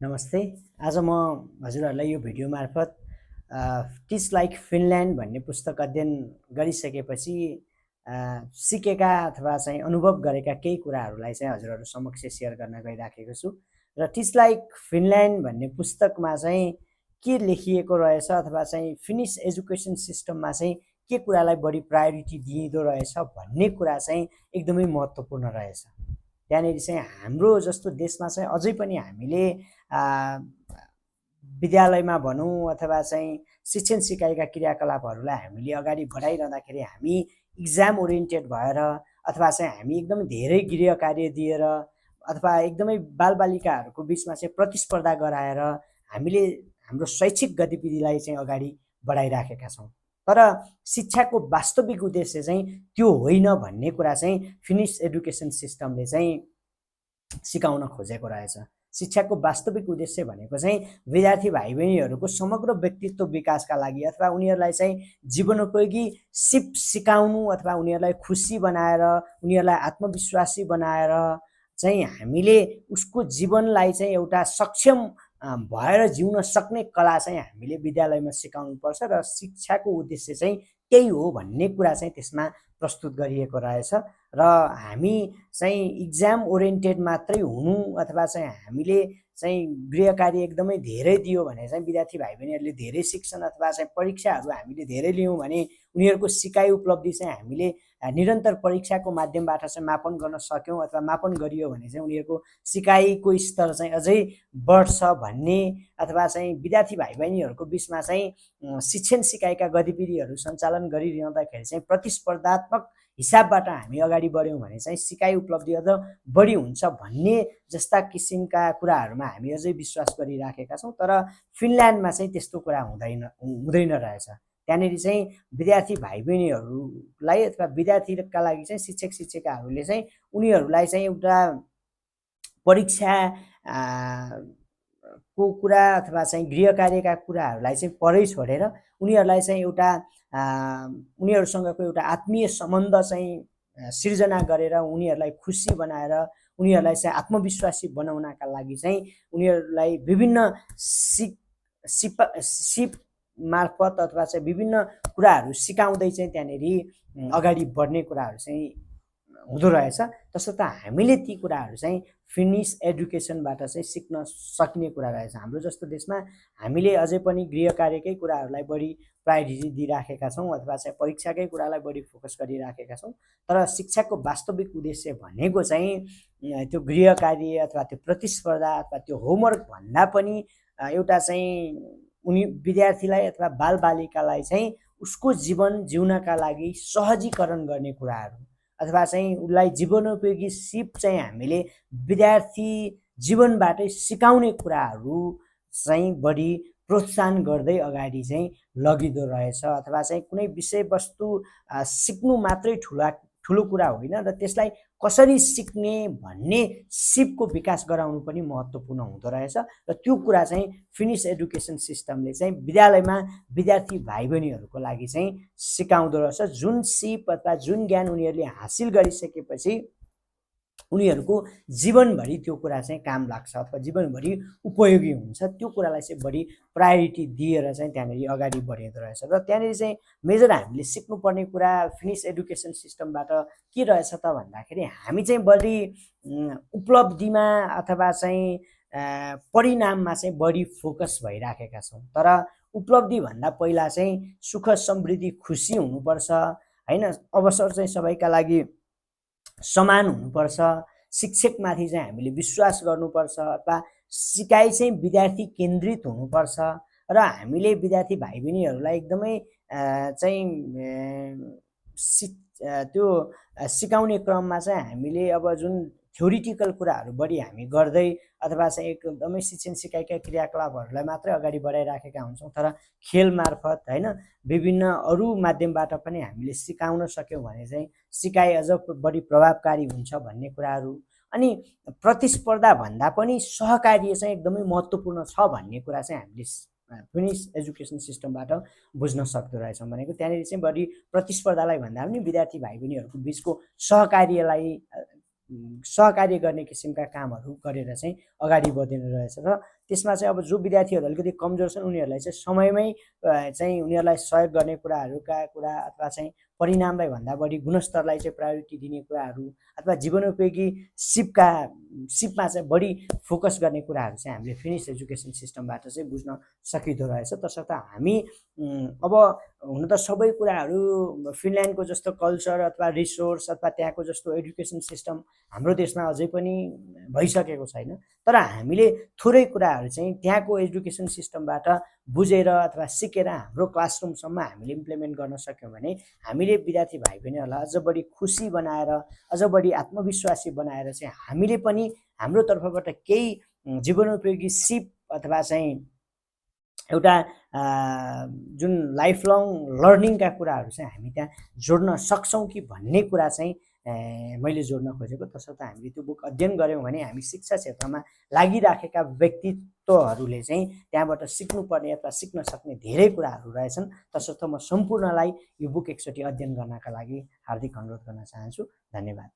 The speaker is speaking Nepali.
नमस्ते। आज म हजुरहरूलाई यो भिडियो मार्फत टिच लाइक फिनल्यान्ड भन्ने पुस्तक अध्ययन गरिसकेपछि सिकेका अथवा चाहिँ अनुभव गरेका केही कुराहरूलाई चाहिँ हजुरहरू समक्ष सेयर गर्न गइराखेको छु। र टिच लाइक फिनल्यान्ड भन्ने पुस्तकमा चाहिँ के लेखिएको रहेछ अथवा चाहिँ फिनिस एजुकेसन सिस्टममा चाहिँ के कुरालाई बढी प्रायोरिटी दिइँदो रहेछ भन्ने कुरा चाहिँ एकदमै महत्त्वपूर्ण रहेछ। त्यहाँनिर चाहिँ हाम्रो जस्तो देशमा चाहिँ अझै पनि हामीले विद्यालयमा भनौँ अथवा चाहिँ शिक्षण सिकाइका क्रियाकलापहरूलाई हामीले अगाडि बढाइरहँदाखेरि हामी इक्जाम ओरिएन्टेड भएर अथवा चाहिँ हामी एकदमै धेरै गृह कार्य दिएर अथवा एकदमै बालबालिकाहरूको बिचमा चाहिँ प्रतिस्पर्धा गराएर हामीले हाम्रो शैक्षिक गतिविधिलाई चाहिँ अगाडि बढाइराखेका छौँ। तर शिक्षाको वास्तविक उद्देश्य चाहिँ त्यो होइन भन्ने कुरा चाहिँ फिनिस एजुकेसन सिस्टमले चाहिँ सिकाउन खोजेको रहेछ। शिक्षाको वास्तविक उद्देश्य भनेको चाहिँ विद्यार्थी भाइ बहिनीहरूको समग्र व्यक्तित्व विकासका लागि अथवा उनीहरूलाई चाहिँ जीवनोपयोगी सिप सिकाउनु अथवा उनीहरूलाई खुसी बनाएर उनीहरूलाई आत्मविश्वासी बनाएर चाहिँ हामीले उसको जीवनलाई चाहिँ एउटा सक्षम भएर जिउन सक्ने कला चाहिँ हामीले विद्यालयमा सिकाउनुपर्छ र शिक्षाको उद्देश्य चाहिँ त्यही हो भन्ने कुरा चाहिँ त्यसमा प्रस्तुत गरिएको रहेछ। र हामी चाहिँ इक्जाम ओरिएन्टेड मात्रै हुनु अथवा चाहिँ हामीले चाहिँ गृह कार्य एकदमै धेरै दियो भने चाहिँ विद्यार्थी भाइ बहिनीहरूले धेरै शिक्षण अथवा चाहिँ परीक्षाहरू हामीले धेरै लियौँ भने उनीहरूको सिकाइ उपलब्धि चाहिँ हामीले निरन्तर परीक्षाको माध्यमबाट चाहिँ मापन गर्न सक्यौँ अथवा मापन गरियो भने चाहिँ उनीहरूको सिकाइको स्तर चाहिँ अझै बढ्छ भन्ने अथवा चाहिँ विद्यार्थी भाइ बहिनीहरूको बिचमा चाहिँ शिक्षण सिकाइका गतिविधिहरू सञ्चालन गरिरहँदाखेरि चाहिँ प्रतिस्पर्धात्मक हिसाबबाट हामी अगाडि बढ्यौँ भने चाहिँ सिकाइ उपलब्धि अझ बढी हुन्छ भन्ने जस्ता किसिमका कुराहरूमा हामी अझै विश्वास गरिराखेका छौँ। तर फिनल्यान्डमा चाहिँ त्यस्तो कुरा हुँदैन रहेछ। त्यहाँनिर चाहिँ विद्यार्थी भाइ बहिनीहरूलाई अथवा विद्यार्थीका लागि चाहिँ शिक्षक शिक्षिकाहरूले चाहिँ उनीहरूलाई चाहिँ एउटा परीक्षा को कुरा अथवा चाहिँ गृह कार्यका कुराहरूलाई चाहिँ परै छोडेर उनीहरूलाई चाहिँ एउटा उनीहरूसँगको एउटा आत्मीय सम्बन्ध चाहिँ सिर्जना गरेर उनीहरूलाई खुसी बनाएर उनीहरूलाई चाहिँ आत्मविश्वासी बनाउनका लागि चाहिँ उनीहरूलाई विभिन्न सिप मार्फत अथवा चाहिँ विभिन्न कुराहरू सिकाउँदै चाहिँ त्यहाँनिर अगाडि बढ्ने कुराहरू चाहिँ हुँदो रहेछ। तसर्थ हामीले ती कुराहरू चाहिँ फिनिस एजुकेसनबाट चाहिँ सिक्न सक्ने कुरा रहेछ। हाम्रो जस्तो देशमा हामीले अझै पनि गृह कार्यकै कुराहरूलाई बढी प्रायोरिटी दिइराखेका छौँ अथवा चाहिँ परीक्षाकै कुरालाई बढी फोकस गरिराखेका छौँ। तर शिक्षाको वास्तविक उद्देश्य भनेको चाहिँ त्यो गृह कार्य अथवा त्यो प्रतिस्पर्धा अथवा त्यो होमवर्क भन्दा पनि एउटा चाहिँ उनी विद्यार्थीलाई अथवा बालबालिकालाई चाहिँ उसको जीवन जिउनका लागि सहजीकरण गर्ने कुराहरू अथवा चाहिँ उसलाई जीवनोपयोगी सिप चाहिँ हामीले विद्यार्थी जीवनबाटै सिकाउने कुराहरू चाहिँ बढी प्रोत्साहन गर्दै अगाडि चाहिँ लगिँदो रहेछ। अथवा चाहिँ कुनै विषयवस्तु सिक्नु मात्रै ठुलो कुरा होइन र त्यसलाई कसरी सिक्ने भन्ने सिपको विकास गराउनु पनि महत्त्वपूर्ण हुँदो रहेछ। र त्यो कुरा चाहिँ फिनिस एजुकेसन सिस्टमले चाहिँ विद्यालयमा विद्यार्थी भाइ बहिनीहरूको लागि चाहिँ सिकाउँदो रहेछ। जुन सिप अथवा जुन ज्ञान उनीहरूले हासिल गरिसकेपछि उनीहरूको जीवनभरि त्यो कुरा चाहिँ काम लाग्छ अथवा जीवनभरि उपयोगी हुन्छ, त्यो कुरालाई चाहिँ बढी प्रायोरिटी दिएर चाहिँ त्यहाँनिर अगाडि बढिँदो रहेछ। र त्यहाँनिर चाहिँ मेजर हामीले सिक्नुपर्ने कुरा फिनिस एजुकेसन सिस्टमबाट के रहेछ त भन्दाखेरि हामी चाहिँ बढी उपलब्धिमा अथवा चाहिँ परिणाममा चाहिँ बढी फोकस भइराखेका छौँ। तर उपलब्धिभन्दा पहिला चाहिँ सुख समृद्धि खुसी हुनुपर्छ होइन, अवसर चाहिँ सबैका लागि समान हुनुपर्छ, शिक्षकमाथि चाहिँ हामीले विश्वास गर्नुपर्छ अथवा सिकाइ चाहिँ विद्यार्थी केन्द्रित हुनुपर्छ र हामीले विद्यार्थी भाइ बहिनीहरूलाई एकदमै चाहिँ त्यो सिकाउने क्रममा चाहिँ हामीले अब जुन थ्योरिटिकल कुराहरू बढी हामी गर्दै अथवा चाहिँ एकदमै शिक्षण सिकाइका क्रियाकलापहरूलाई मात्रै अगाडि बढाइराखेका हुन्छौँ। तर खेल मार्फत होइन विभिन्न अरू माध्यमबाट पनि हामीले सिकाउन सक्यौँ भने चाहिँ सिकाइ अझ बढी प्रभावकारी हुन्छ भन्ने कुराहरू। अनि प्रतिस्पर्धा भन्दा पनि सहकार्य चाहिँ एकदमै महत्त्वपूर्ण छ भन्ने कुरा चाहिँ हामीले फिनिस एजुकेसन सिस्टमबाट बुझ्न सक्दो रहेछौँ। भनेको त्यहाँनिर चाहिँ बढी प्रतिस्पर्धालाई भन्दा पनि विद्यार्थी भाइ बहिनीहरूको बिचको सहकार्य गर्ने किसिमका कामहरू गरेर चाहिँ अगाडि बढिनु रहेछ। र त्यसमा चाहिँ अब जो विद्यार्थीहरू अलिकति कमजोर छन् उनीहरूलाई चाहिँ समयमै चाहिँ उनीहरूलाई सहयोग गर्ने कुराहरूका कुरा अथवा चाहिँ परिणामलाई भन्दा बढी गुणस्तरलाई चाहिँ प्रायोरिटी दिने कुराहरू अथवा जीवनोपयोगी सिपमा चाहिँ बढी फोकस गर्ने कुराहरू चाहिँ हामीले फिनिस एजुकेसन सिस्टमबाट चाहिँ बुझ्न सकिँदो रहेछ। तसर्थ हामी अब हुन त सबै कुराहरू फिनल्यान्डको जस्तो कल्चर अथवा रिसोर्स अथवा त्यहाँको जस्तो एजुकेसन सिस्टम हाम्रो देशमा अझै पनि भइसकेको छैन। तर हामीले थोरै कुराहरू चाहिँ त्यहाँको एजुकेसन सिस्टमबाट बुझेर अथवा सिकेर हाम्रो क्लासरुमसम्म हामीले इम्प्लिमेन्ट गर्न सक्यौँ भने हामीले विद्यार्थी भाइ बहिनीहरूलाई अझ बढी खुसी बनाएर अझ बढी आत्मविश्वासी बनाएर चाहिँ हामीले पनि हाम्रो तर्फबाट केही जीवनोपयोगी सिप अथवा चाहिँ एउटा जुन लाइफ लङ लर्निङका कुराहरू चाहिँ हामी त्यहाँ जोड्न सक्छौँ कि भन्ने कुरा चाहिँ मैले जोड्न खोजेको। तसर्थ हामीले त्यो बुक अध्ययन गऱ्यौँ भने हामी शिक्षा क्षेत्रमा लागिराखेका व्यक्तित्वहरूले चाहिँ त्यहाँबाट सिक्नुपर्ने अथवा सिक्न सक्ने धेरै कुराहरू रहेछन्। तसर्थ म सम्पूर्णलाई यो बुक एकचोटि अध्ययन गर्नका लागि हार्दिक अनुरोध गर्न चाहन्छु। धन्यवाद।